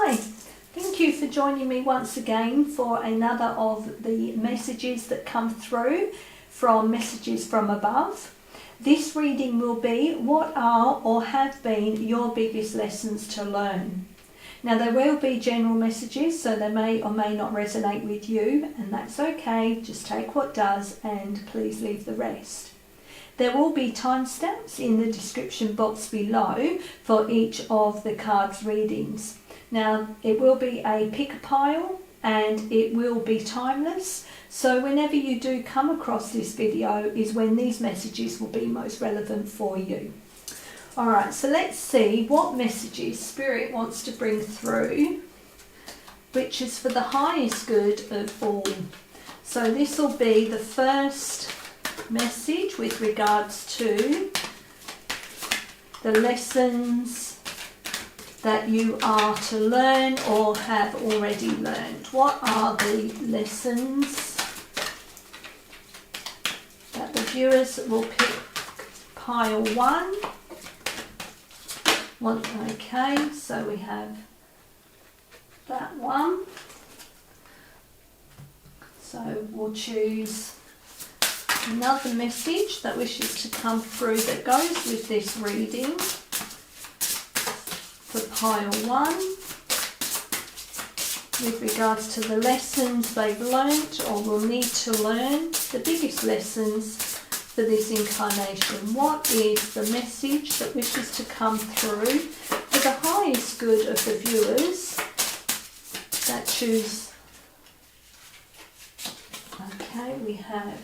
Hi, thank you for joining me once again for another of the messages that come through from Messages from Above. This reading will be what are or have been your biggest lessons to learn. Now there will be general messages, so they may or may not resonate with you, and that's okay. Just take what does and please leave the rest. There will be timestamps in the description box below for each of the cards readings. Now it will be a pick a pile and it will be timeless, so whenever you do come across this video is when these messages will be most relevant for you. Alright, so let's see what messages Spirit wants to bring through, which is for the highest good of all. So this will be the first message with regards to the lessons that you are to learn or have already learned. What are the lessons that the viewers will pick? Pile 1. Okay, so we have that one. So we'll choose another message that wishes to come through that goes with this reading for pile 1 with regards to the lessons they've learnt or will need to learn, the biggest lessons for this incarnation. What is the message that wishes to come through for the highest good of the viewers that choose? Okay, we have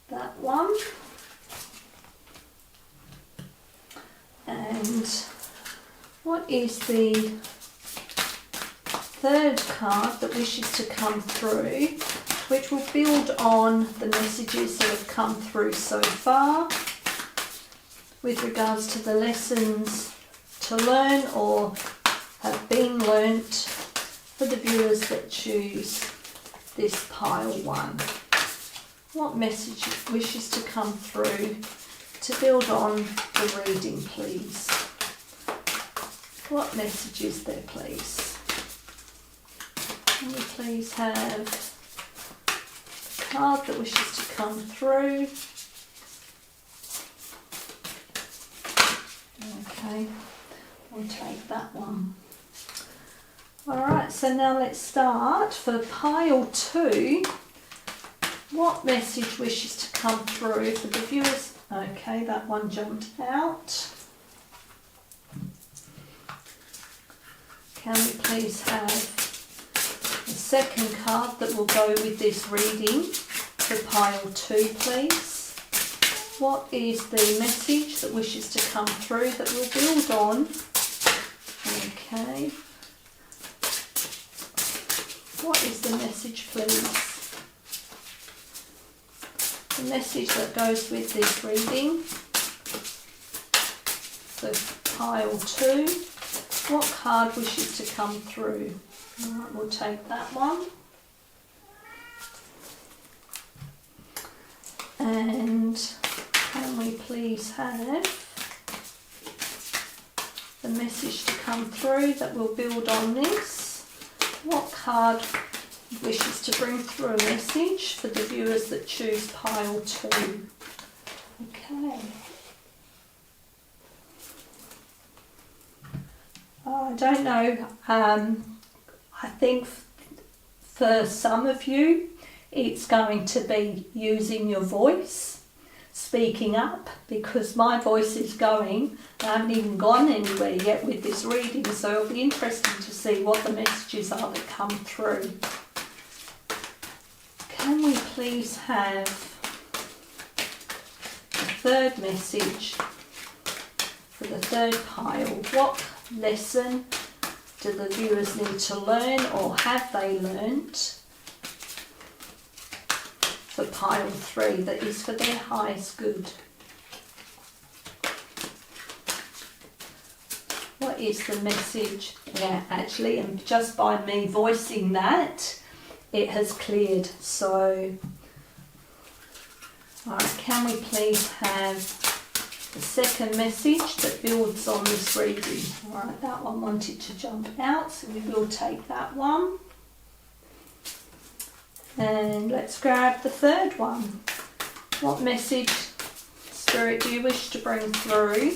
that one. And what is the third card that wishes to come through, which will build on the messages that have come through so far with regards to the lessons to learn or have been learnt for the viewers that choose this pile 1. What message wishes to come through to build on the reading, please? What message is there, please? Can we please have card that wishes to come through? Okay, we'll take that one. Alright, so now let's start for pile 2. What message wishes to come through for the viewers? Okay, that one jumped out. Can we please have the second card that will go with this reading for pile 2, please? What is the message that wishes to come through that will build on? Okay. What is the message, please? The message that goes with this reading. So pile 2. What card wishes to come through? Alright, we'll take that one. And can we please have the message to come through that will build on this? What card wishes to bring through a message for the viewers that choose pile 2? Okay. I don't know. I think for some of you it's going to be using your voice, speaking up, because my voice is going. I haven't even gone anywhere yet with this reading, so it'll be interesting to see what the messages are that come through. Can we please have the third message for the third pile? What lesson do the viewers need to learn or have they learnt for pile 3 that is for their highest good? What is the message? Yeah, actually, and just by me voicing that, it has cleared. So, alright, can we please have the second message that builds on this reading. Alright, that one wanted to jump out, so we will take that one. And let's grab the third one. What message, Spirit, do you wish to bring through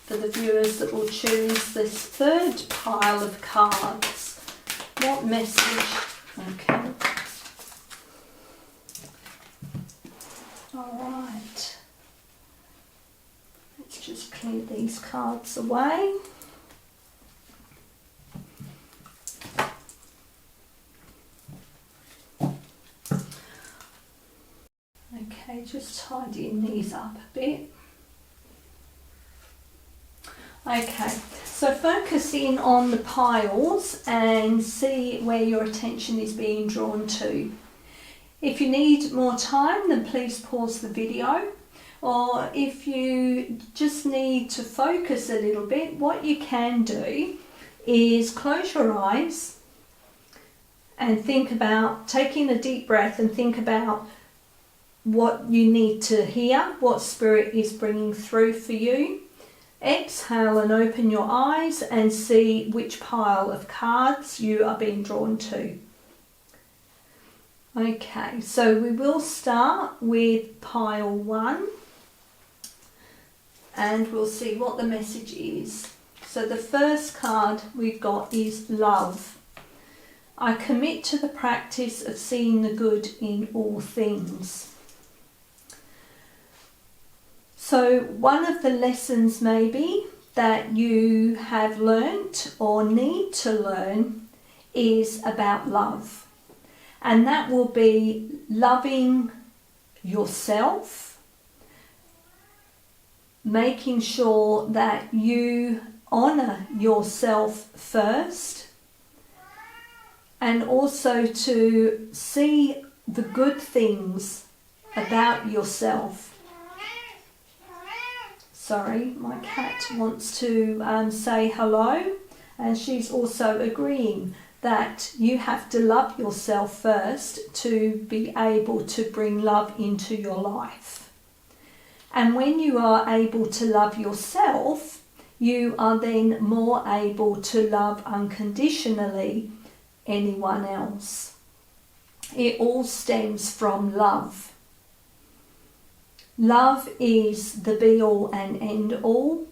for the viewers that will choose this third pile of cards? What message? Okay. Alright. Let's just clear these cards away. Okay, just tidying these up a bit. Okay, so focus in on the piles and see where your attention is being drawn to. If you need more time, then please pause the video. Or if you just need to focus a little bit, what you can do is close your eyes and think about taking a deep breath and think about what you need to hear, what Spirit is bringing through for you. Exhale and open your eyes and see which pile of cards you are being drawn to. Okay, so we will start with pile 1 and we'll see what the message is. So the first card we've got is love. I commit to the practice of seeing the good in all things. So one of the lessons maybe that you have learnt or need to learn is about love. And that will be loving yourself, making sure that you honour yourself first, and also to see the good things about yourself. Sorry, my cat wants to say hello, and she's also agreeing that you have to love yourself first to be able to bring love into your life. And when you are able to love yourself, you are then more able to love unconditionally anyone else. It all stems from love. Love is the be-all and end-all.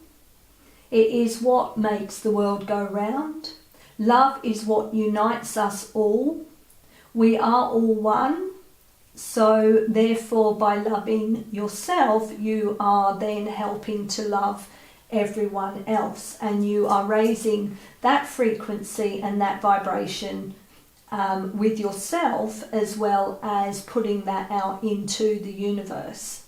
It is what makes the world go round. Love is what unites us all. We are all one. So therefore, by loving yourself, you are then helping to love everyone else. And you are raising that frequency and that vibration with yourself, as well as putting that out into the universe.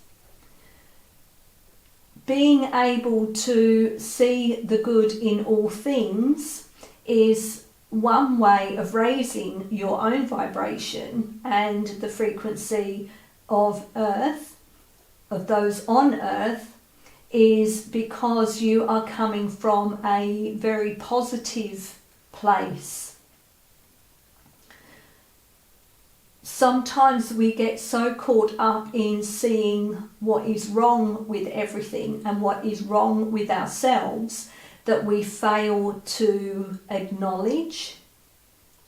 Being able to see the good in all things is one way of raising your own vibration and the frequency of Earth, of those on Earth, is because you are coming from a very positive place. Sometimes we get so caught up in seeing what is wrong with everything and what is wrong with ourselves that we fail to acknowledge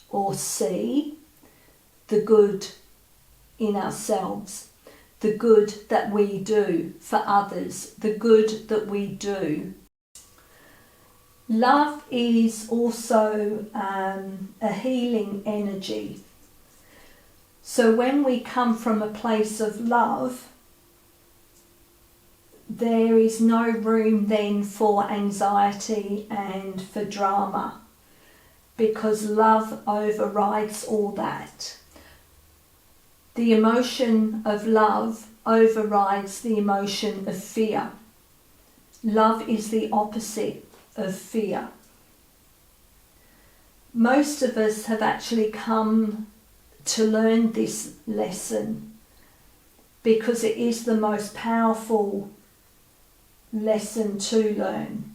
or see the good in ourselves, the good that we do for others, the good that we do. Love is also a healing energy. So when we come from a place of love, there is no room then for anxiety and for drama, because love overrides all that. The emotion of love overrides the emotion of fear. Love is the opposite of fear. Most of us have actually come to learn this lesson because it is the most powerful lesson to learn.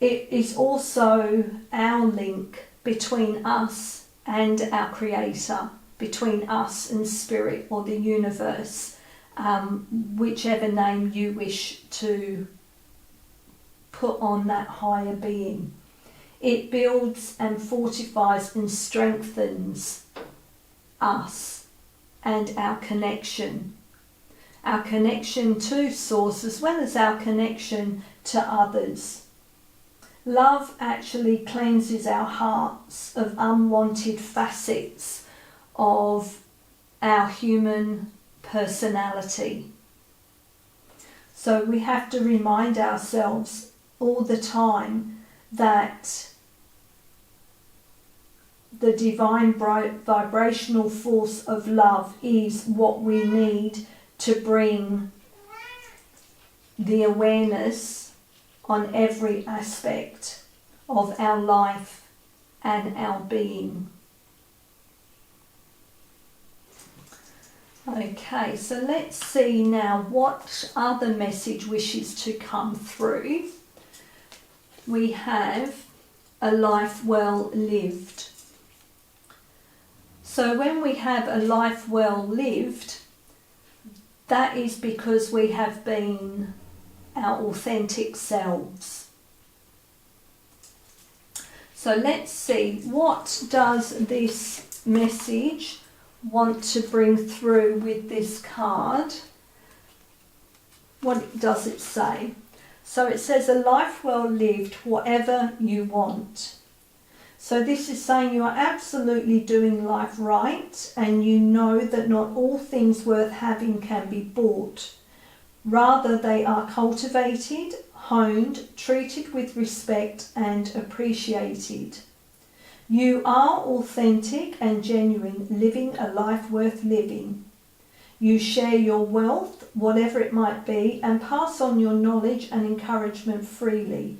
It is also our link between us and our Creator, between us and Spirit or the universe, whichever name you wish to put on that higher being. It builds and fortifies and strengthens us and our connection to Source, as well as our connection to others. Love actually cleanses our hearts of unwanted facets of our human personality. So we have to remind ourselves all the time that the divine vibrational force of love is what we need to bring the awareness on every aspect of our life and our being. Okay, so let's see now what other message wishes to come through. We have a life well lived. So when we have a life well lived, that is because we have been our authentic selves. So let's see, what does this message want to bring through with this card? What does it say? So it says a life well lived, whatever you want. So this is saying you are absolutely doing life right, and you know that not all things worth having can be bought. Rather, they are cultivated, honed, treated with respect and appreciated. You are authentic and genuine, living a life worth living. You share your wealth, whatever it might be, and pass on your knowledge and encouragement freely.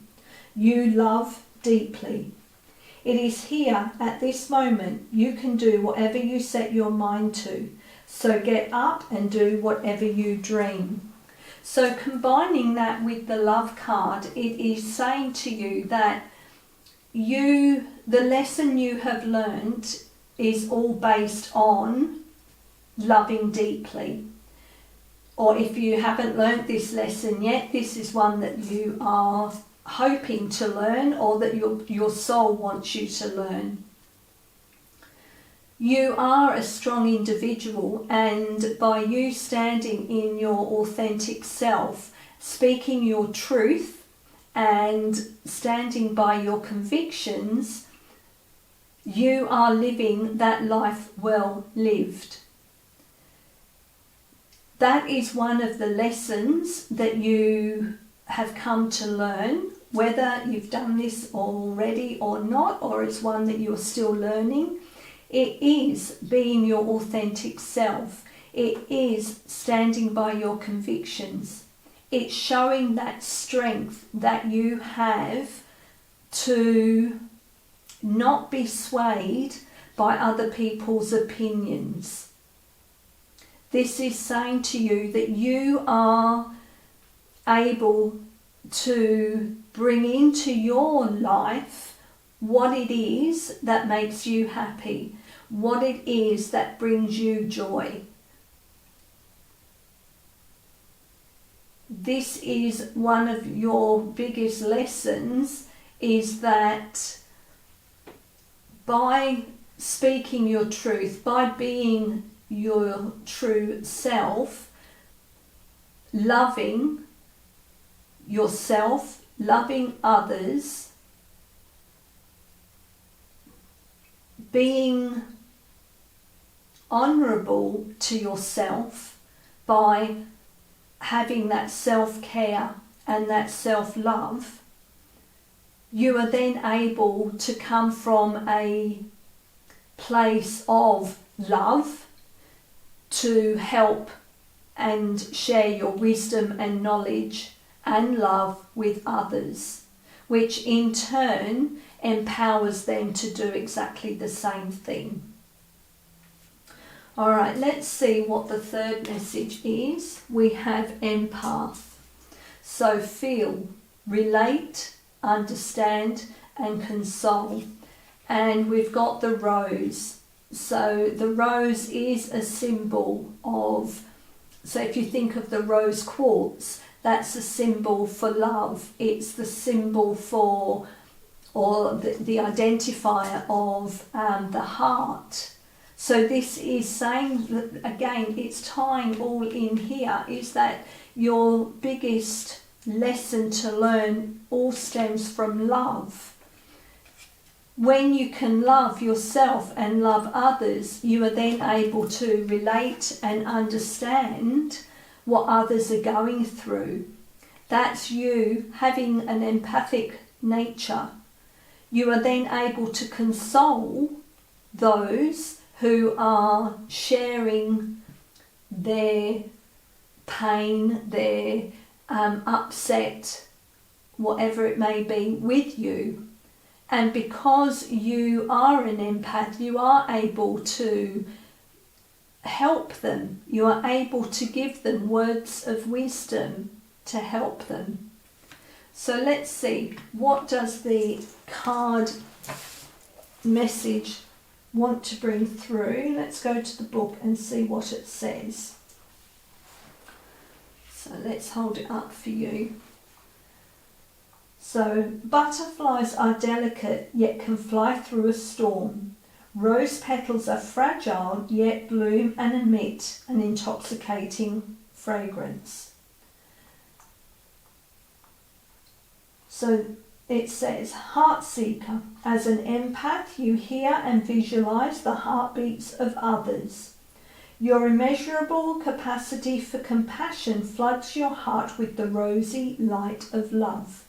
You love deeply. It is here, at this moment, you can do whatever you set your mind to. So get up and do whatever you dream. So combining that with the love card, it is saying to you that the lesson you have learned is all based on loving deeply. Or if you haven't learned this lesson yet, this is one that you are hoping to learn, or that your soul wants you to learn. You are a strong individual, and by you standing in your authentic self, speaking your truth and standing by your convictions, you are living that life well lived. That is one of the lessons that you have come to learn, whether you've done this already or not, or it's one that you're still learning. It is being your authentic self. It is standing by your convictions. It's showing that strength that you have to not be swayed by other people's opinions. This is saying to you that you are able to bring into your life what it is that makes you happy, what it is that brings you joy. This is one of your biggest lessons, is that by speaking your truth, by being your true self, loving yourself, loving others, being honourable to yourself by having that self-care and that self-love, you are then able to come from a place of love to help and share your wisdom and knowledge and love with others, which in turn empowers them to do exactly the same thing. All right, let's see what the third message is. We have empath. So feel, relate, understand and console. And we've got the rose. So the rose is a symbol of So if you think of the rose quartz, that's a symbol for love. It's the symbol for, or the identifier of the heart. So this is saying that, again, it's tying all in here, is that your biggest lesson to learn all stems from love. When you can love yourself and love others, you are then able to relate and understand what others are going through. That's you having an empathic nature. You are then able to console those who are sharing their pain, their upset, whatever it may be, with you. And because you are an empath, you are able to help them. You are able to give them words of wisdom to help them. So let's see, what does the card message want to bring through? Let's go to the book and see what it says. So let's hold it up for you. So, butterflies are delicate yet can fly through a storm. Rose petals are fragile yet bloom and emit an intoxicating fragrance. So it says, heart seeker. As an empath, you hear and visualize the heartbeats of others. Your immeasurable capacity for compassion floods your heart with the rosy light of love.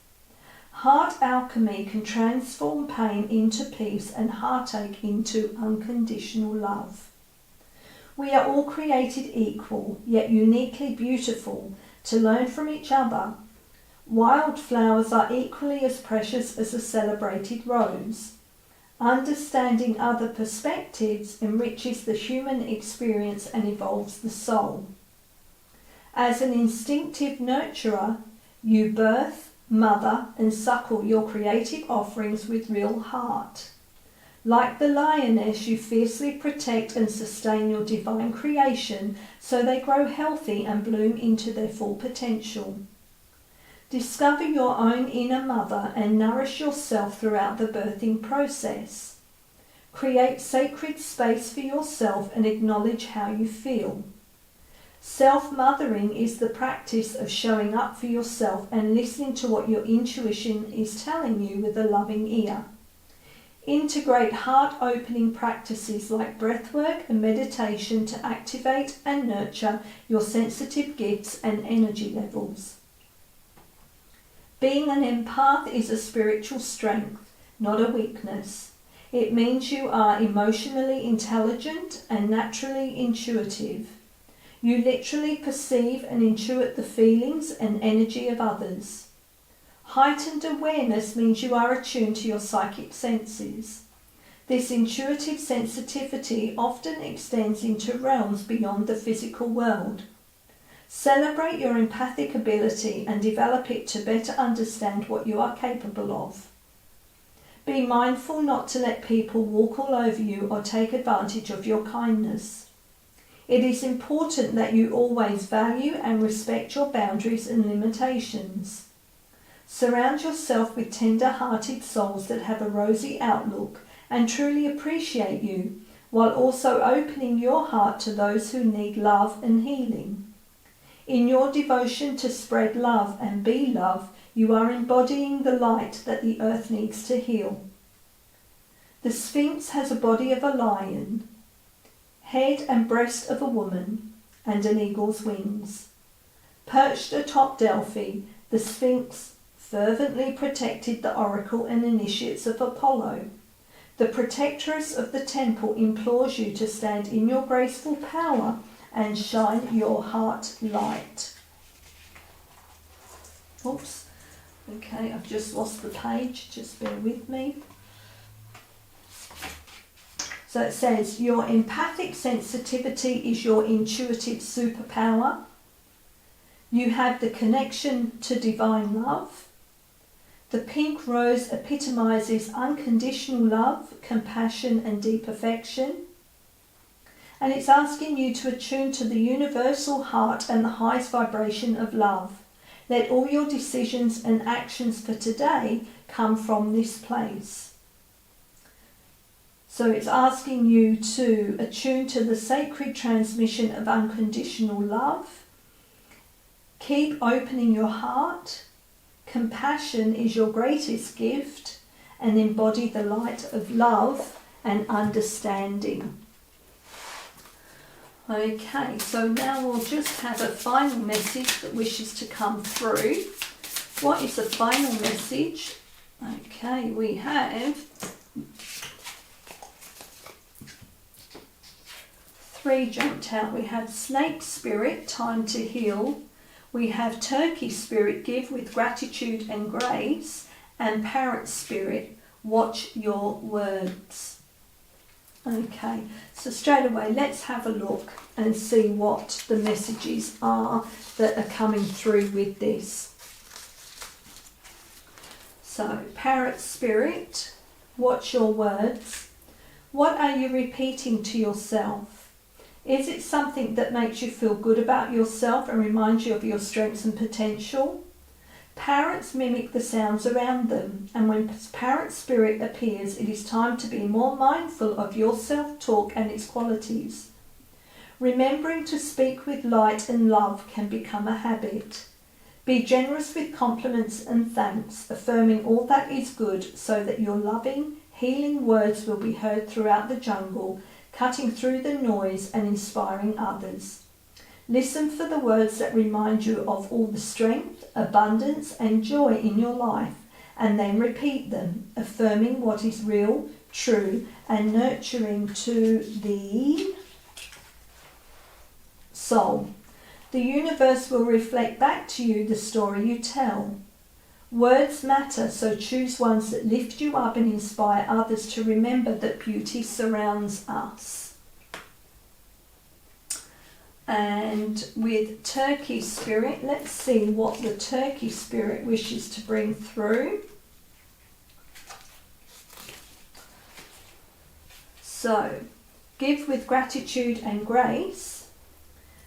Heart alchemy can transform pain into peace and heartache into unconditional love. We are all created equal, yet uniquely beautiful, to learn from each other. Wildflowers are equally as precious as a celebrated rose. Understanding other perspectives enriches the human experience and evolves the soul. As an instinctive nurturer, you birth, mother, and suckle your creative offerings with real heart. Like the lioness, you fiercely protect and sustain your divine creation so they grow healthy and bloom into their full potential. Discover your own inner mother and nourish yourself throughout the birthing process. Create sacred space for yourself and acknowledge how you feel. Self-mothering is the practice of showing up for yourself and listening to what your intuition is telling you with a loving ear. Integrate heart-opening practices like breathwork and meditation to activate and nurture your sensitive gifts and energy levels. Being an empath is a spiritual strength, not a weakness. It means you are emotionally intelligent and naturally intuitive. You literally perceive and intuit the feelings and energy of others. Heightened awareness means you are attuned to your psychic senses. This intuitive sensitivity often extends into realms beyond the physical world. Celebrate your empathic ability and develop it to better understand what you are capable of. Be mindful not to let people walk all over you or take advantage of your kindness. It is important that you always value and respect your boundaries and limitations. Surround yourself with tender-hearted souls that have a rosy outlook and truly appreciate you, while also opening your heart to those who need love and healing. In your devotion to spread love and be love, you are embodying the light that the earth needs to heal. The Sphinx has a body of a lion, head and breast of a woman, and an eagle's wings. Perched atop Delphi, the Sphinx fervently protected the oracle and initiates of Apollo. The protectress of the temple implores you to stand in your graceful power and shine your heart light. Oops. Okay, I've just lost the page. Just bear with me. So it says, your empathic sensitivity is your intuitive superpower. You have the connection to divine love. The pink rose epitomizes unconditional love, compassion, and deep affection. And it's asking you to attune to the universal heart and the highest vibration of love. Let all your decisions and actions for today come from this place. So it's asking you to attune to the sacred transmission of unconditional love. Keep opening your heart. Compassion is your greatest gift, and embody the light of love and understanding. Okay, so now we'll just have a final message that wishes to come through. What is the final message? Okay, we have 3 jumped out. We have Snake Spirit, time to heal. We have Turkey Spirit, give with gratitude and grace. And Parrot Spirit, watch your words. Okay, so straight away let's have a look and see what the messages are that are coming through with this. So, Parrot Spirit, watch your words. What are you repeating to yourself? Is it something that makes you feel good about yourself and reminds you of your strengths and potential? Parrots mimic the sounds around them, and when Parrot Spirit appears, it is time to be more mindful of your self-talk and its qualities. Remembering to speak with light and love can become a habit. Be generous with compliments and thanks, affirming all that is good so that your loving, healing words will be heard throughout the jungle, cutting through the noise and inspiring others. Listen for the words that remind you of all the strength, abundance and joy in your life, and then repeat them, affirming what is real, true and nurturing to the soul. The universe will reflect back to you the story you tell. Words matter, so choose ones that lift you up and inspire others to remember that beauty surrounds us. And with Turkey Spirit, let's see what the Turkey Spirit wishes to bring through. So, give with gratitude and grace.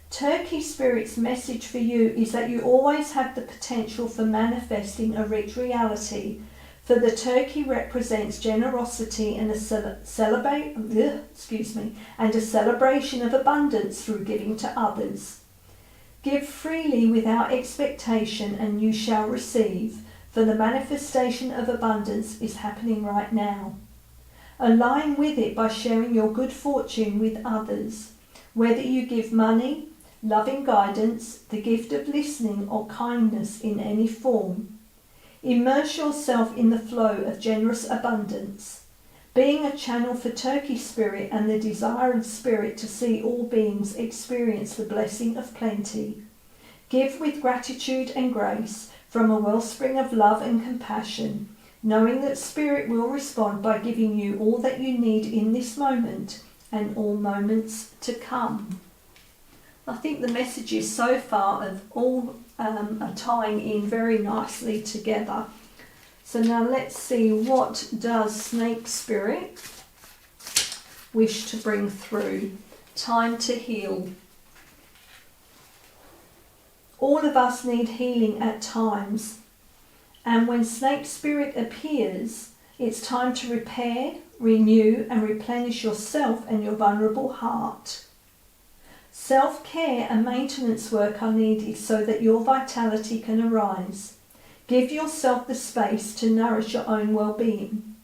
Turkey Spirit's message for you is that you always have the potential for manifesting a rich reality, for the turkey represents generosity and a celebration of abundance through giving to others. Give freely without expectation and you shall receive, for the manifestation of abundance is happening right now. Align with it by sharing your good fortune with others, whether you give money, loving guidance, the gift of listening or kindness in any form. Immerse yourself in the flow of generous abundance, being a channel for Turkey Spirit and the desire of Spirit to see all beings experience the blessing of plenty. Give with gratitude and grace from a wellspring of love and compassion, knowing that Spirit will respond by giving you all that you need in this moment and all moments to come. I think the messages so far have all are tying in very nicely together. So now let's see, what does Snake Spirit wish to bring through? Time to heal. All of us need healing at times, and when Snake Spirit appears, it's time to repair, renew and replenish yourself and your vulnerable heart. Self-care and maintenance work are needed so that your vitality can arise. Give yourself the space to nourish your own well-being.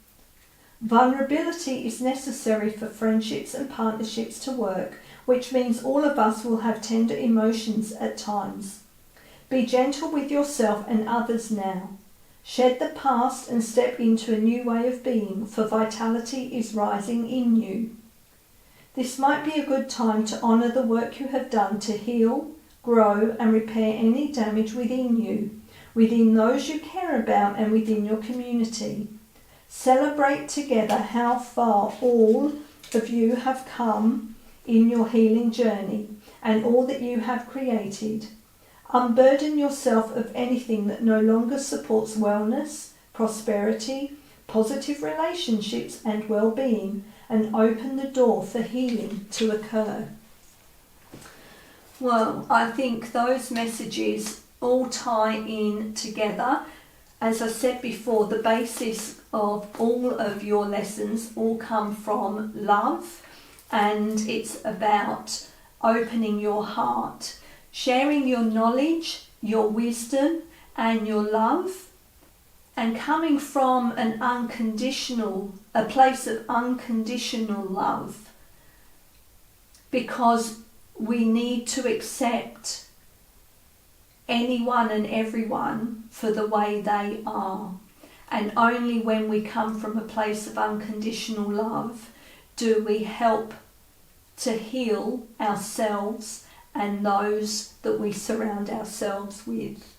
Vulnerability is necessary for friendships and partnerships to work, which means all of us will have tender emotions at times. Be gentle with yourself and others now. Shed the past and step into a new way of being, for vitality is rising in you. This might be a good time to honour the work you have done to heal, grow and repair any damage within you, within those you care about and within your community. Celebrate together how far all of you have come in your healing journey and all that you have created. Unburden yourself of anything that no longer supports wellness, prosperity, positive relationships and well-being, and open the door for healing to occur. Well, I think those messages all tie in together. As I said before, the basis of all of your lessons all come from love, and it's about opening your heart, sharing your knowledge, your wisdom and your love, and coming from a place of unconditional love, because we need to accept anyone and everyone for the way they are. And only when we come from a place of unconditional love do we help to heal ourselves and those that we surround ourselves with.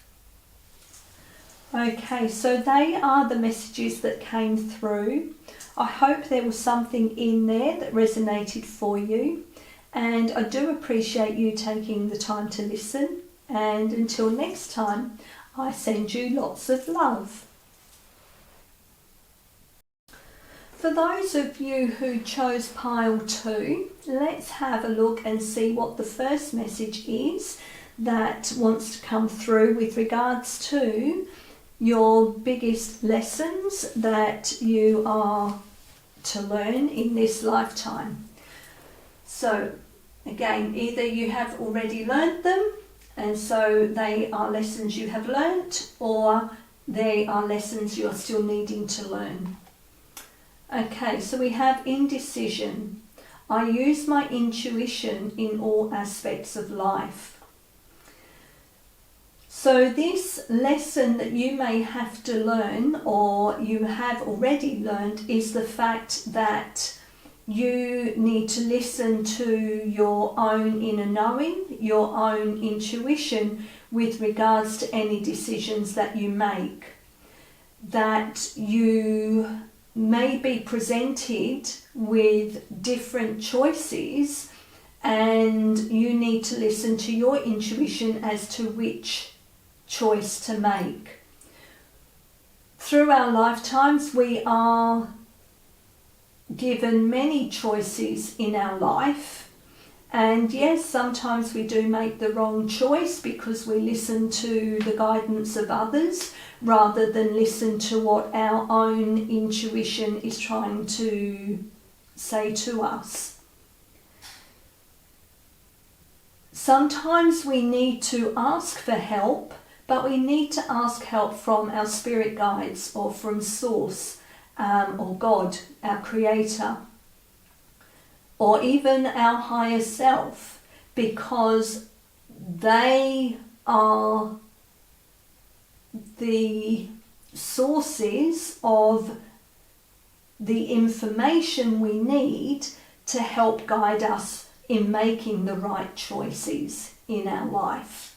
Okay, so they are the messages that came through. I hope there was something in there that resonated for you, and I do appreciate you taking the time to listen. And until next time, I send you lots of love. For those of you who chose pile 2, let's have a look and see what the first message is that wants to come through with regards to your biggest lessons that you are to learn in this lifetime. So again, either you have already learned them and so they are lessons you have learnt, or they are lessons you're still needing to learn. Okay, so we have indecision. I use my intuition in all aspects of life. So this lesson that you may have to learn, or you have already learned, is the fact that you need to listen to your own inner knowing, your own intuition with regards to any decisions that you make. That you may be presented with different choices and you need to listen to your intuition as to which choice to make. Through our lifetimes, we are given many choices in our life, and yes, sometimes we do make the wrong choice because we listen to the guidance of others rather than listen to what our own intuition is trying to say to us. Sometimes we need to ask for help, but we need to ask help from our spirit guides or from Source, or God, our Creator, or even our higher self, because they are the sources of the information we need to help guide us in making the right choices in our life.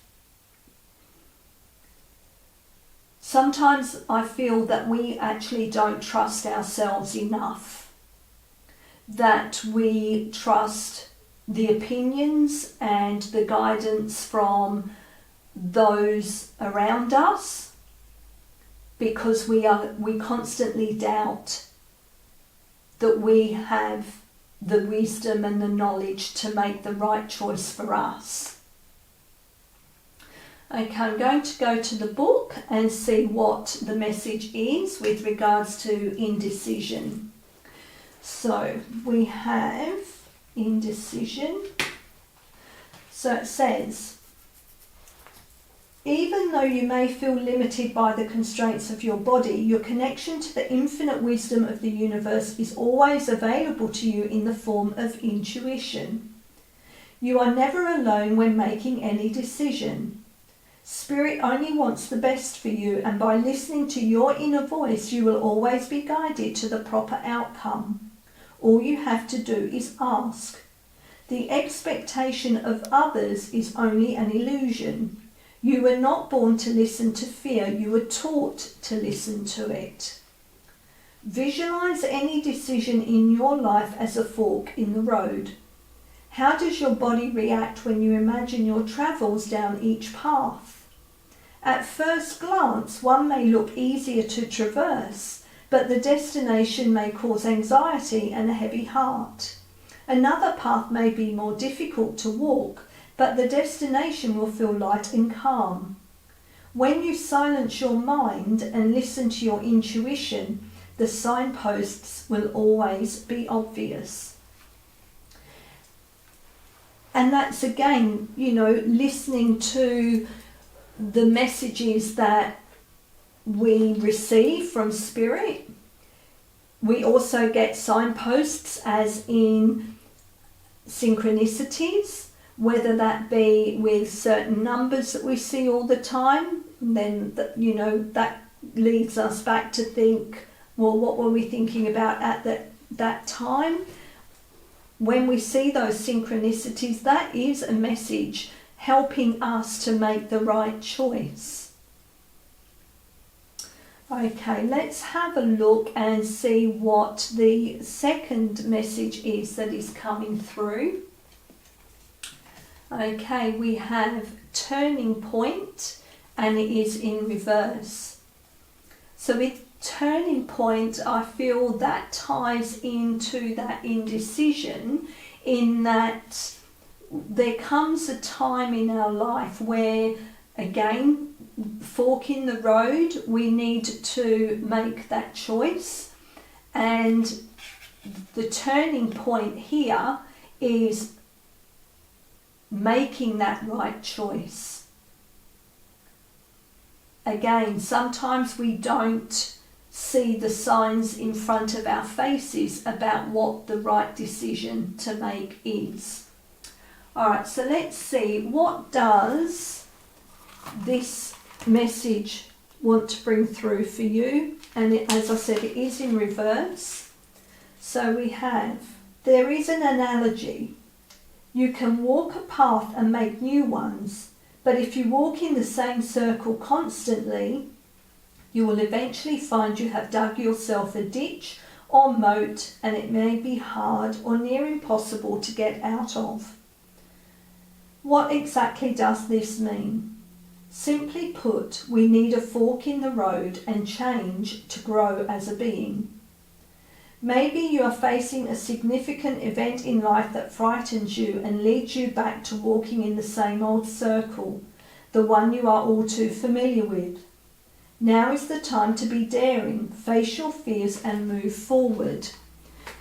Sometimes I feel that we actually don't trust ourselves enough, that we trust the opinions and the guidance from those around us because we constantly doubt that we have the wisdom and the knowledge to make the right choice for us. Okay, I'm going to go to the book and see what the message is with regards to indecision. So we have indecision. So it says, even though you may feel limited by the constraints of your body, your connection to the infinite wisdom of the universe is always available to you in the form of intuition. You are never alone when making any decision. Spirit only wants the best for you, and by listening to your inner voice, you will always be guided to the proper outcome. All you have to do is ask. The expectation of others is only an illusion. You were not born to listen to fear, you were taught to listen to it. Visualize any decision in your life as a fork in the road. How does your body react when you imagine your travels down each path? At first glance, one may look easier to traverse, but the destination may cause anxiety and a heavy heart. Another path may be more difficult to walk, but the destination will feel light and calm. When you silence your mind and listen to your intuition, the signposts will always be obvious. And that's again, listening to the messages that we receive from Spirit. We also get signposts as in synchronicities, whether that be with certain numbers that we see all the time. And then that leads us back to think, well, what were we thinking about at that time? When we see those synchronicities, that is a message helping us to make the right choice. Okay, let's have a look and see what the second message is that is coming through. Okay, we have turning point, and it is in reverse. So with turning point, I feel that ties into that indecision, in that there comes a time in our life where, again, fork in the road, we need to make that choice, and the turning point here is making that right choice. Again, sometimes we don't see the signs in front of our faces about what the right decision to make is. Alright, so let's see, what does this message want to bring through for you? And as I said, it is in reverse. So we have, there is an analogy. You can walk a path and make new ones, but if you walk in the same circle constantly, you will eventually find you have dug yourself a ditch or moat, and it may be hard or near impossible to get out of. What exactly does this mean? Simply put, we need a fork in the road and change to grow as a being. Maybe you are facing a significant event in life that frightens you and leads you back to walking in the same old circle, the one you are all too familiar with. Now is the time to be daring, face your fears and move forward.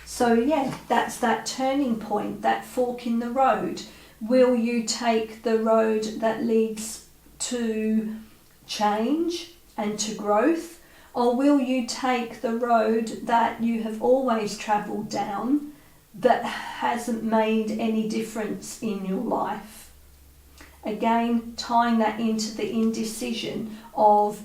So yeah, that's that turning point, that fork in the road. Will you take the road that leads to change and to growth? Or will you take the road that you have always travelled down that hasn't made any difference in your life? Again, tying that into the indecision of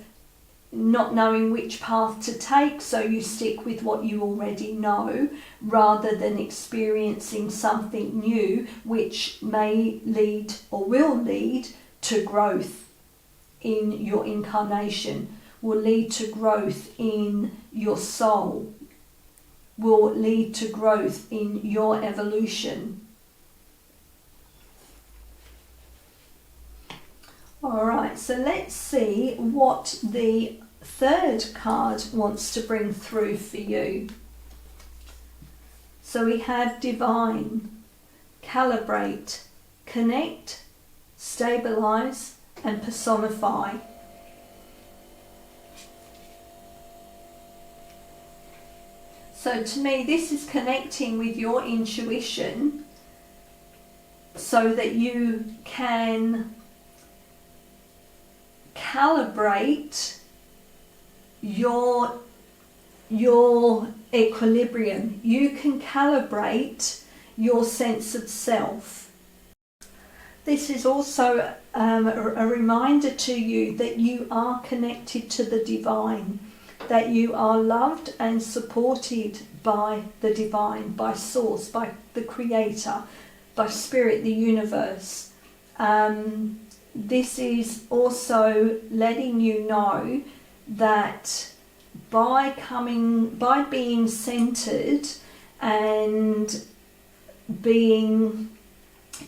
not knowing which path to take, so you stick with what you already know rather than experiencing something new which may lead or will lead to growth in your incarnation, will lead to growth in your soul, will lead to growth in your evolution. Alright, so let's see what the third card wants to bring through for you. So we have divine, calibrate, connect, stabilize, and personify. So to me, this is connecting with your intuition so that you can calibrate your equilibrium. You can calibrate your sense of self. This is also a reminder to you that you are connected to the divine, that you are loved and supported by the divine, by Source, by the Creator, by Spirit, the universe. This is also letting you know that by being centered and being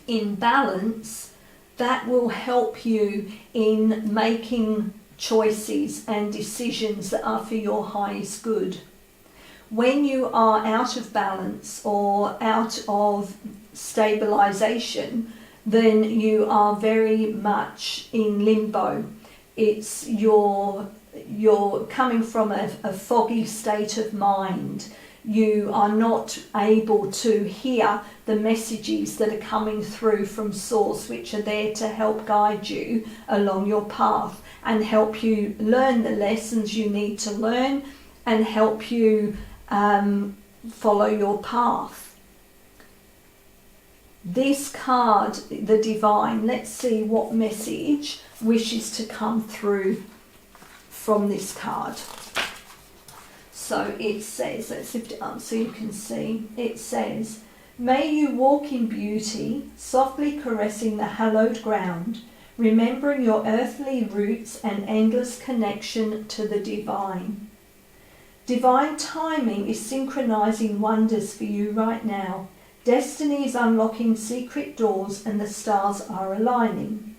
in balance, that will help you in making choices and decisions that are for your highest good. When you are out of balance or out of stabilization, then you are very much in limbo. It's you're coming from a foggy state of mind. You are not able to hear the messages that are coming through from Source, which are there to help guide you along your path and help you learn the lessons you need to learn and help you follow your path. This card, the Divine, let's see what message wishes to come through from this card. So it says, let's lift it up so you can see. It says, may you walk in beauty, softly caressing the hallowed ground, remembering your earthly roots and endless connection to the Divine. Divine timing is synchronizing wonders for you right now. Destiny is unlocking secret doors and the stars are aligning.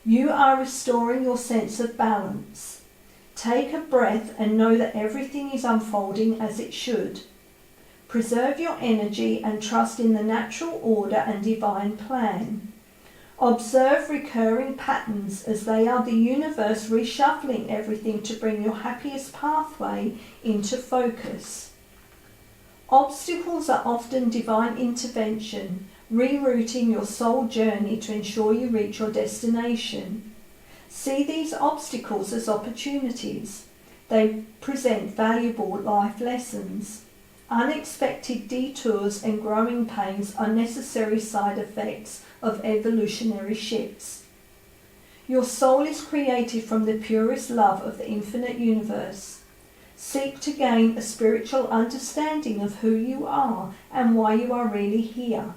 You are restoring your sense of balance. Take a breath and know that everything is unfolding as it should. Preserve your energy and trust in the natural order and divine plan. Observe recurring patterns as they are the universe reshuffling everything to bring your happiest pathway into focus. Obstacles are often divine intervention, rerouting your soul journey to ensure you reach your destination. See these obstacles as opportunities. They present valuable life lessons. Unexpected detours and growing pains are necessary side effects of evolutionary shifts. Your soul is created from the purest love of the infinite universe. Seek to gain a spiritual understanding of who you are and why you are really here.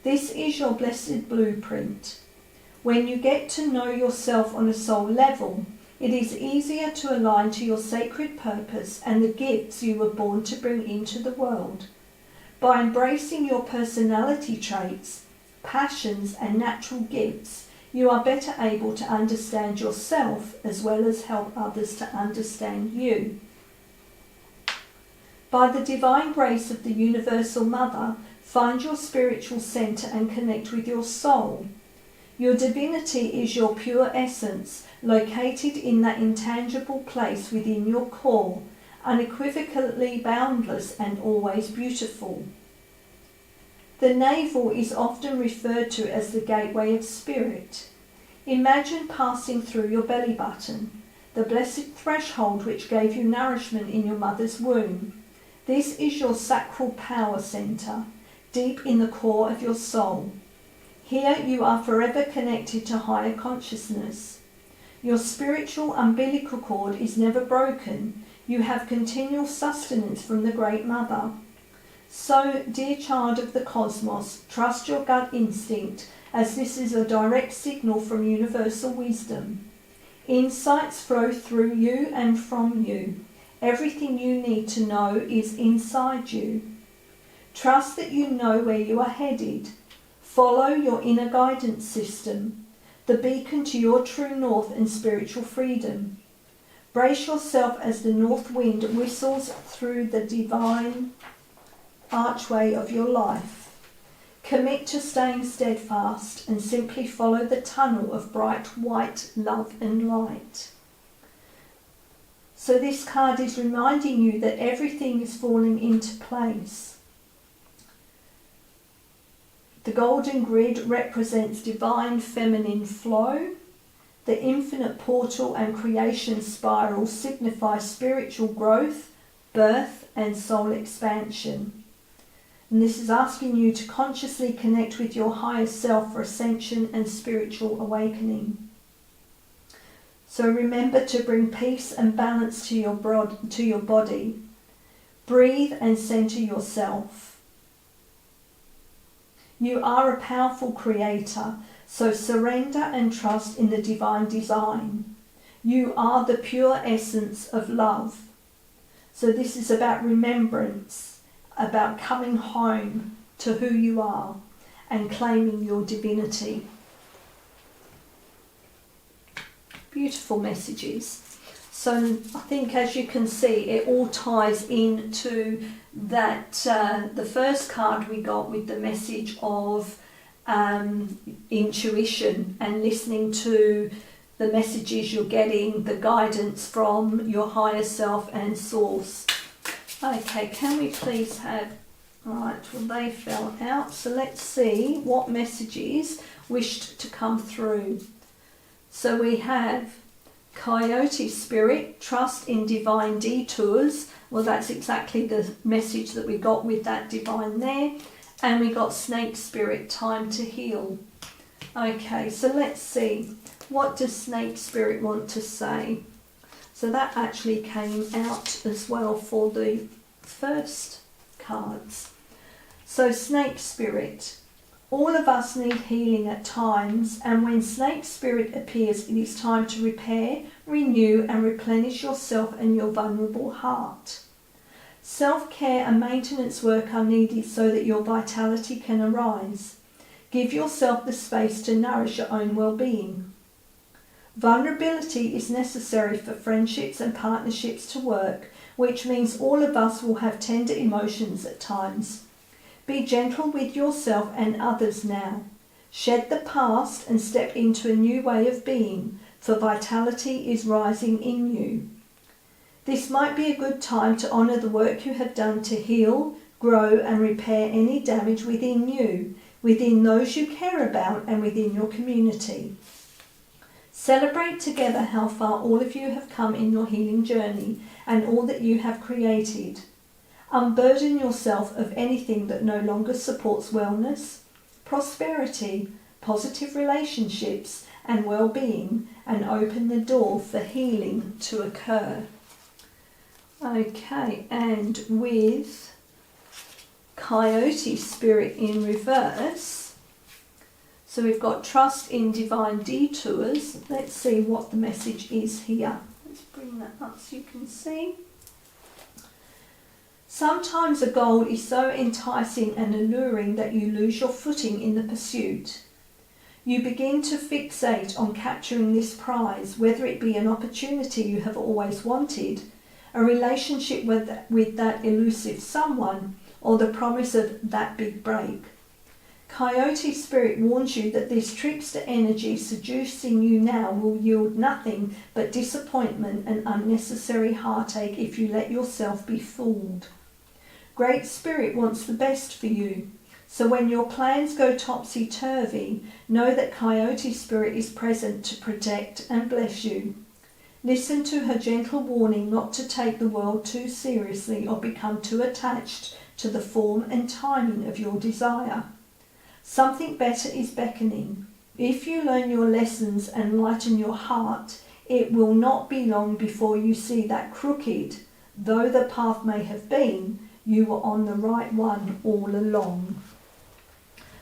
This is your blessed blueprint. When you get to know yourself on a soul level, it is easier to align to your sacred purpose and the gifts you were born to bring into the world. By embracing your personality traits, passions and natural gifts, you are better able to understand yourself as well as help others to understand you. By the divine grace of the Universal Mother, find your spiritual centre and connect with your soul. Your divinity is your pure essence, located in that intangible place within your core, unequivocally boundless and always beautiful. The navel is often referred to as the gateway of spirit. Imagine passing through your belly button, the blessed threshold which gave you nourishment in your mother's womb. This is your sacral power centre, deep in the core of your soul. Here you are forever connected to higher consciousness. Your spiritual umbilical cord is never broken. You have continual sustenance from the Great Mother. So, dear child of the cosmos, trust your gut instinct, as this is a direct signal from universal wisdom. Insights flow through you and from you. Everything you need to know is inside you. Trust that you know where you are headed. Follow your inner guidance system, the beacon to your true north and spiritual freedom. Brace yourself as the north wind whistles through the divine archway of your life. Commit to staying steadfast and simply follow the tunnel of bright white love and light. So this card is reminding you that everything is falling into place. The golden grid represents divine feminine flow. The infinite portal and creation spiral signify spiritual growth, birth and soul expansion. And this is asking you to consciously connect with your higher self for ascension and spiritual awakening. So remember to bring peace and balance to your body. Breathe and center yourself. You are a powerful creator, so surrender and trust in the divine design. You are the pure essence of love. So this is about remembrance, about coming home to who you are and claiming your divinity. Beautiful messages. So I think, as you can see, it all ties into that the first card we got with the message of intuition and listening to the messages you're getting, the guidance from your higher self and source. Okay, can we please have... Alright, well they fell out, so let's see what messages wished to come through. So we have Coyote Spirit, trust in divine detours. Well, that's exactly the message that we got with that divine there. And we got Snake Spirit, time to heal. Okay, so let's see. What does Snake Spirit want to say? So that actually came out as well for the first cards. So Snake Spirit. All of us need healing at times, and when Snake Spirit appears, it is time to repair, renew and replenish yourself and your vulnerable heart. Self-care and maintenance work are needed so that your vitality can arise. Give yourself the space to nourish your own well-being. Vulnerability is necessary for friendships and partnerships to work, which means all of us will have tender emotions at times. Be gentle with yourself and others now. Shed the past and step into a new way of being, for vitality is rising in you. This might be a good time to honour the work you have done to heal, grow and repair any damage within you, within those you care about and within your community. Celebrate together how far all of you have come in your healing journey and all that you have created. Unburden yourself of anything that no longer supports wellness, prosperity, positive relationships and well-being, and open the door for healing to occur. Okay, and with Coyote Spirit in reverse, so we've got trust in divine detours. Let's see what the message is here. Let's bring that up so you can see. Sometimes a goal is so enticing and alluring that you lose your footing in the pursuit. You begin to fixate on capturing this prize, whether it be an opportunity you have always wanted, a relationship with that elusive someone, or the promise of that big break. Coyote Spirit warns you that this trickster energy seducing you now will yield nothing but disappointment and unnecessary heartache if you let yourself be fooled. Great Spirit wants the best for you, so when your plans go topsy-turvy, know that Coyote Spirit is present to protect and bless you. Listen to her gentle warning not to take the world too seriously or become too attached to the form and timing of your desire. Something better is beckoning. If you learn your lessons and lighten your heart, it will not be long before you see that crooked, though the path may have been, you were on the right one all along.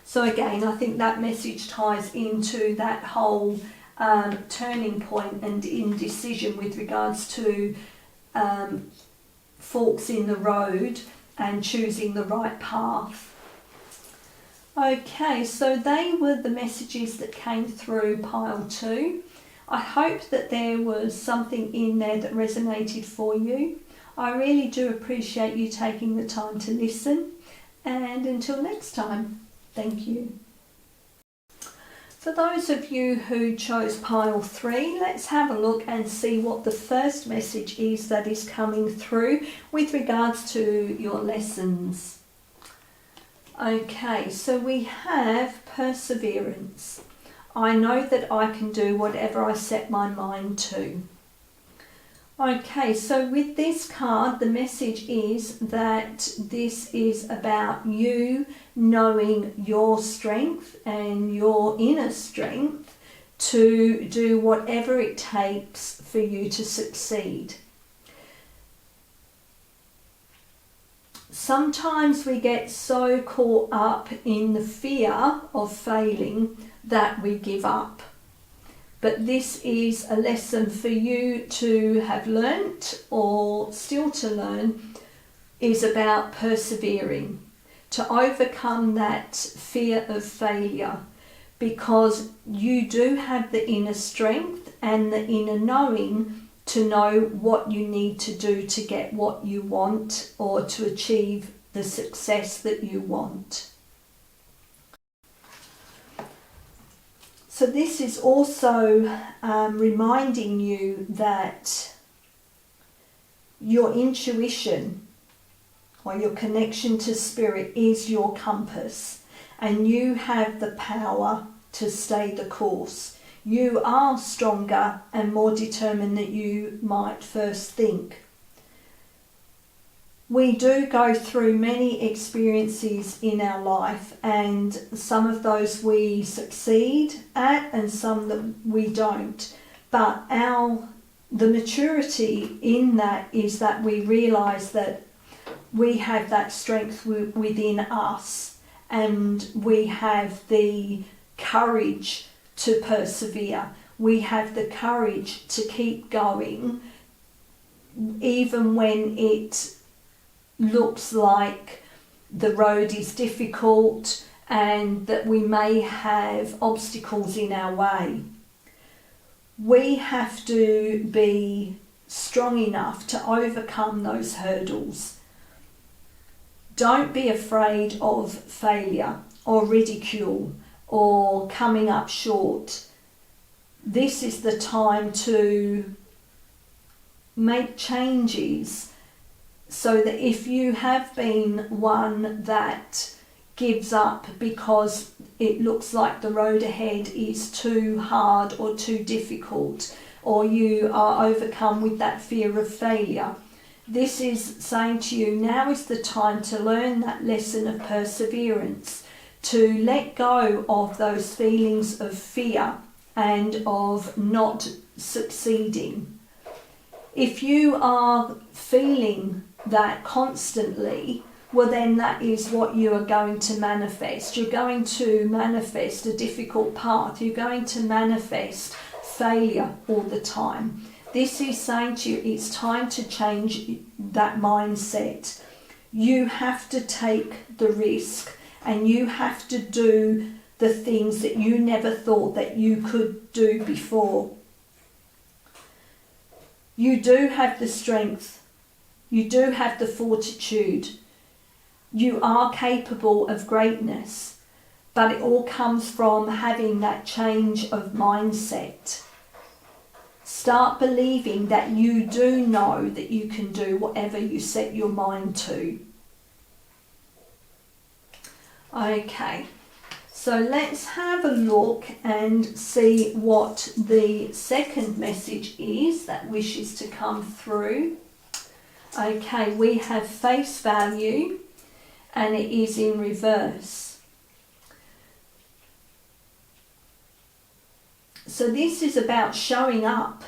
So again, I think that message ties into that whole turning point and indecision with regards to forks in the road and choosing the right path. Okay, so they were the messages that came through pile 2. I hope that there was something in there that resonated for you. I really do appreciate you taking the time to listen, and until next time, thank you. For those of you who chose pile 3, let's have a look and see what the first message is that is coming through with regards to your lessons. Okay, so we have perseverance. I know that I can do whatever I set my mind to. Okay, so with this card, the message is that this is about you knowing your strength and your inner strength to do whatever it takes for you to succeed. Sometimes we get so caught up in the fear of failing that we give up. But this is a lesson for you to have learnt or still to learn, is about persevering, to overcome that fear of failure, because you do have the inner strength and the inner knowing to know what you need to do to get what you want or to achieve the success that you want. So this is also reminding you that your intuition or your connection to spirit is your compass, and you have the power to stay the course. You are stronger and more determined than you might first think. We do go through many experiences in our life, and some of those we succeed at and some that we don't. But the maturity in that is that we realise that we have that strength within us, and we have the courage to persevere. We have the courage to keep going even when it looks like the road is difficult and that we may have obstacles in our way. We have to be strong enough to overcome those hurdles. Don't be afraid of failure or ridicule or coming up short. This is the time to make changes, so that if you have been one that gives up because it looks like the road ahead is too hard or too difficult, or you are overcome with that fear of failure, this is saying to you, now is the time to learn that lesson of perseverance, to let go of those feelings of fear and of not succeeding. If you are feeling that constantly, well then that is what you are going to manifest. You're going to manifest a difficult path. You're going to manifest failure all the time. This is saying to you, it's time to change that mindset. You have to take the risk, and you have to do the things that you never thought that you could do before. You do have the strength. You do have the fortitude. You are capable of greatness, but it all comes from having that change of mindset. Start believing that you do know that you can do whatever you set your mind to. Okay, so let's have a look and see what the second message is that wishes to come through. Okay, we have face value, and it is in reverse. So this is about showing up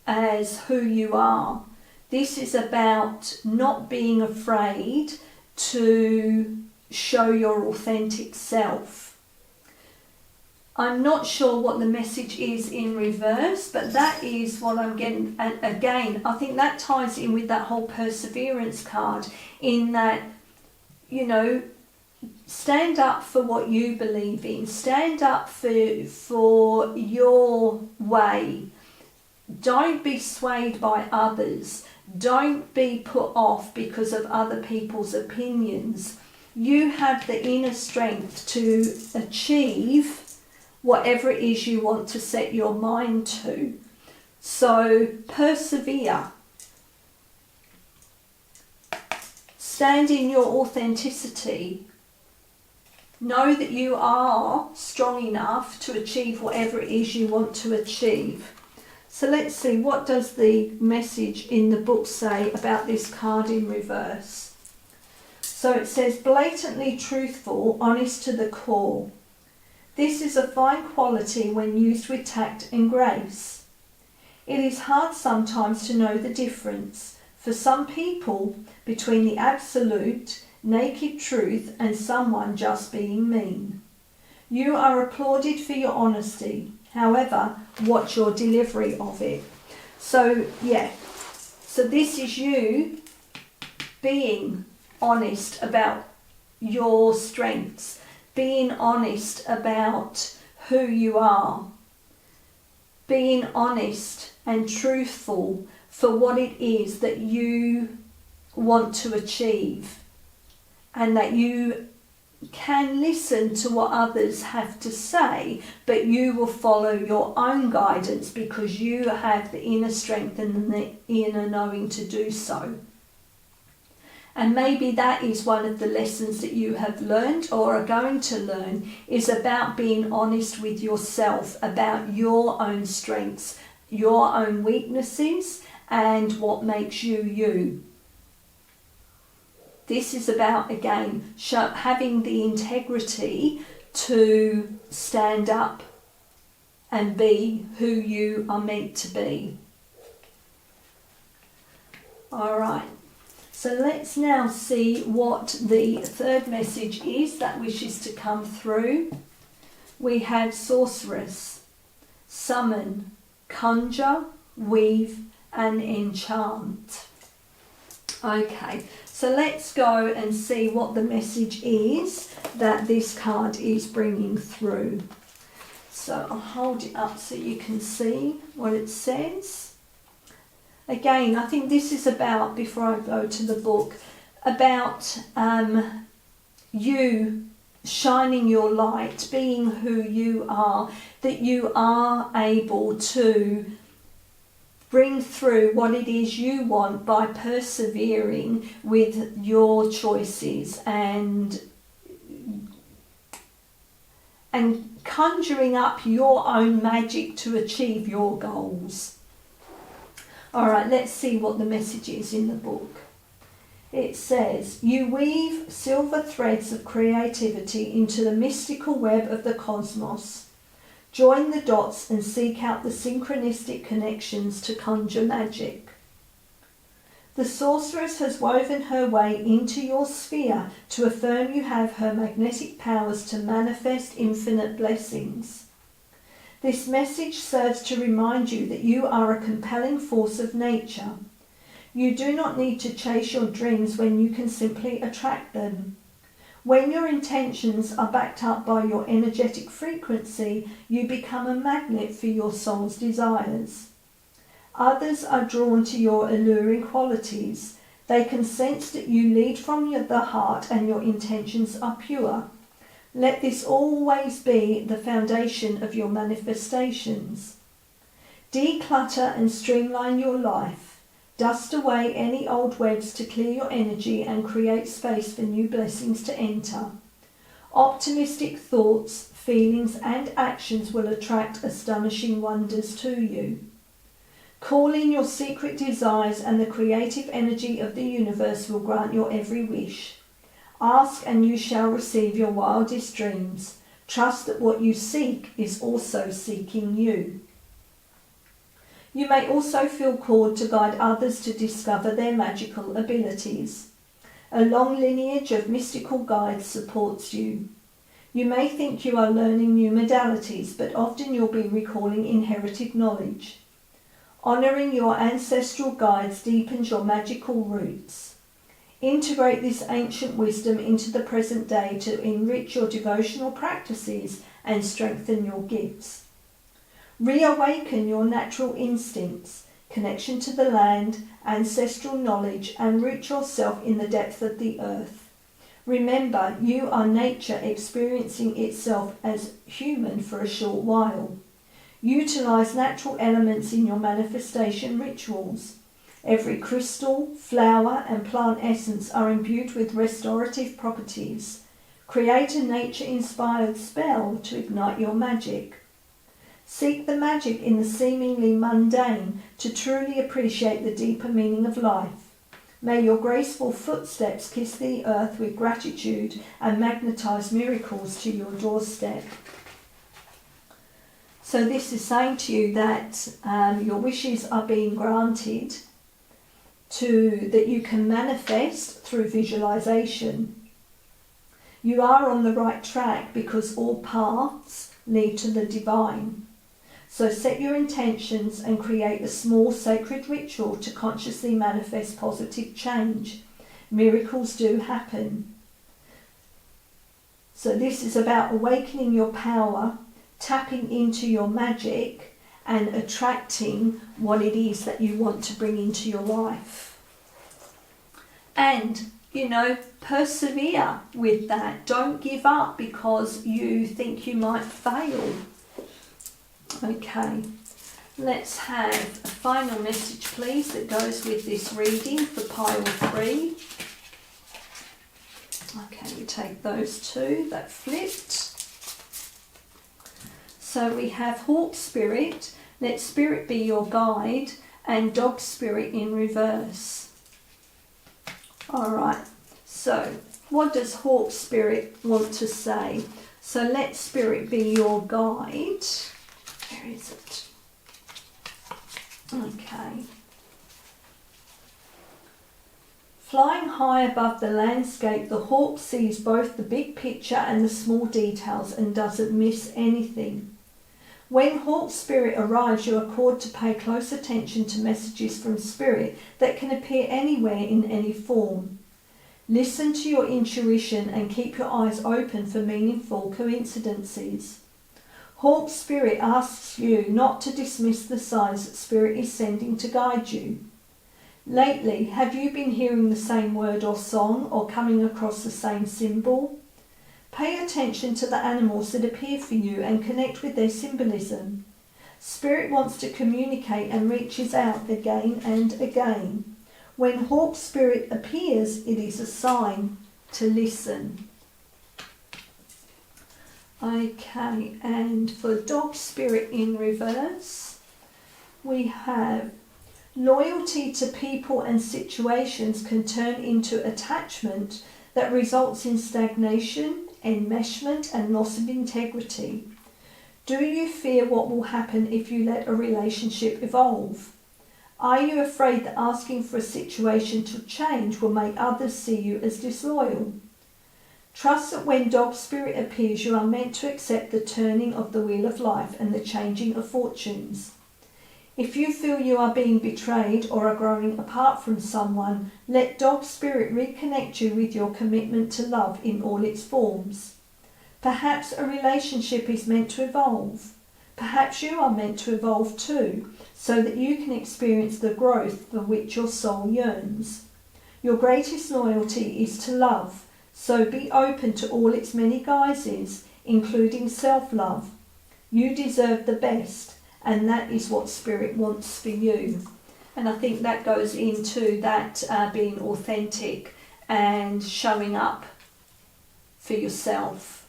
as who you are. This is about not being afraid to show your authentic self. I'm not sure what the message is in reverse, but that is what I'm getting. And again, I think that ties in with that whole perseverance card, in that, you know, stand up for what you believe in. Stand up for your way. Don't be swayed by others. Don't be put off because of other people's opinions. You have the inner strength to achieve whatever it is you want to set your mind to. So persevere. Stand in your authenticity. Know that you are strong enough to achieve whatever it is you want to achieve. So let's see, what does the message in the book say about this card in reverse? So it says, blatantly truthful, honest to the core. This is a fine quality when used with tact and grace. It is hard sometimes to know the difference, for some people, between the absolute, naked truth and someone just being mean. You are applauded for your honesty. However, watch your delivery of it. So, yeah. So this is you being honest about your strengths, being honest about who you are. being honest and truthful for what it is that you want to achieve, and that you can listen to what others have to say, but you will follow your own guidance because you have the inner strength and the inner knowing to do so. And maybe that is one of the lessons that you have learned or are going to learn, is about being honest with yourself about your own strengths, your own weaknesses, and what makes you you. This is about, again, having the integrity to stand up and be who you are meant to be. All right, so let's now see what the third message is that wishes to come through. We had sorceress, summon, conjure, weave, and enchant. Okay, so let's go and see what the message is that this card is bringing through. So I'll hold it up so you can see what it says. Again, I think this is about, before I go to the book, about you shining your light, being who you are, that you are able to bring through what it is you want by persevering with your choices and conjuring up your own magic to achieve your goals. All right, let's see what the message is in the book. It says, you weave silver threads of creativity into the mystical web of the cosmos. Join the dots and seek out the synchronistic connections to conjure magic. The sorceress has woven her way into your sphere to affirm you have her magnetic powers to manifest infinite blessings. This message serves to remind you that you are a compelling force of nature. You do not need to chase your dreams when you can simply attract them. When your intentions are backed up by your energetic frequency, you become a magnet for your soul's desires. Others are drawn to your alluring qualities. They can sense that you lead from the heart and your intentions are pure. Let this always be the foundation of your manifestations. Declutter and streamline your life. Dust away any old webs to clear your energy and create space for new blessings to enter. Optimistic thoughts, feelings and actions will attract astonishing wonders to you. Call in your secret desires and the creative energy of the universe will grant your every wish. Ask and you shall receive your wildest dreams. Trust that what you seek is also seeking you. You may also feel called to guide others to discover their magical abilities. A long lineage of mystical guides supports you. You may think you are learning new modalities, but often you'll be recalling inherited knowledge. Honouring your ancestral guides deepens your magical roots. Integrate this ancient wisdom into the present day to enrich your devotional practices and strengthen your gifts. Reawaken your natural instincts, connection to the land, ancestral knowledge, and root yourself in the depth of the earth. Remember, you are nature experiencing itself as human for a short while. Utilize natural elements in your manifestation rituals. Every crystal, flower, and plant essence are imbued with restorative properties. Create a nature-inspired spell to ignite your magic. Seek the magic in the seemingly mundane to truly appreciate the deeper meaning of life. May your graceful footsteps kiss the earth with gratitude and magnetize miracles to your doorstep. So this is saying to you that your wishes are being granted, that you can manifest through visualization. You are on the right track because all paths lead to the divine. So set your intentions and create a small sacred ritual to consciously manifest positive change. Miracles do happen. So this is about awakening your power, tapping into your magic, and attracting what it is that you want to bring into your life. And, you know, persevere with that. Don't give up because you think you might fail. Okay, let's have a final message, please, that goes with this reading for pile 3. Okay, we take those two that flipped. So we have Hawk Spirit, let Spirit be your guide, and Dog Spirit in reverse. Alright, so what does Hawk Spirit want to say? So let Spirit be your guide. Where is it? Okay. Flying high above the landscape, the hawk sees both the big picture and the small details and doesn't miss anything. When Hawk Spirit arrives, you are called to pay close attention to messages from Spirit that can appear anywhere in any form. Listen to your intuition and keep your eyes open for meaningful coincidences. Hawk Spirit asks you not to dismiss the signs that Spirit is sending to guide you. Lately, have you been hearing the same word or song or coming across the same symbol? Pay attention to the animals that appear for you and connect with their symbolism. Spirit wants to communicate and reaches out again and again. When Hawk Spirit appears, it is a sign to listen. Okay, and for Dog Spirit in reverse, we have loyalty to people and situations can turn into attachment that results in stagnation, enmeshment, and loss of integrity. Do you fear what will happen if you let a relationship evolve? Are you afraid that asking for a situation to change will make others see you as disloyal? Trust that when Dog Spirit appears, you are meant to accept the turning of the wheel of life and the changing of fortunes. If you feel you are being betrayed or are growing apart from someone, let Dog Spirit reconnect you with your commitment to love in all its forms. Perhaps a relationship is meant to evolve. Perhaps you are meant to evolve too, so that you can experience the growth for which your soul yearns. Your greatest loyalty is to love, so be open to all its many guises, including self-love. You deserve the best. And that is what Spirit wants for you. And I think that goes into that being authentic and showing up for yourself.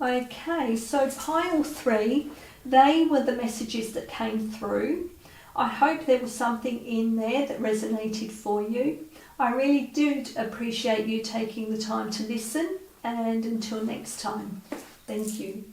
Okay, so pile 3, they were the messages that came through. I hope there was something in there that resonated for you. I really do appreciate you taking the time to listen, and until next time, thank you.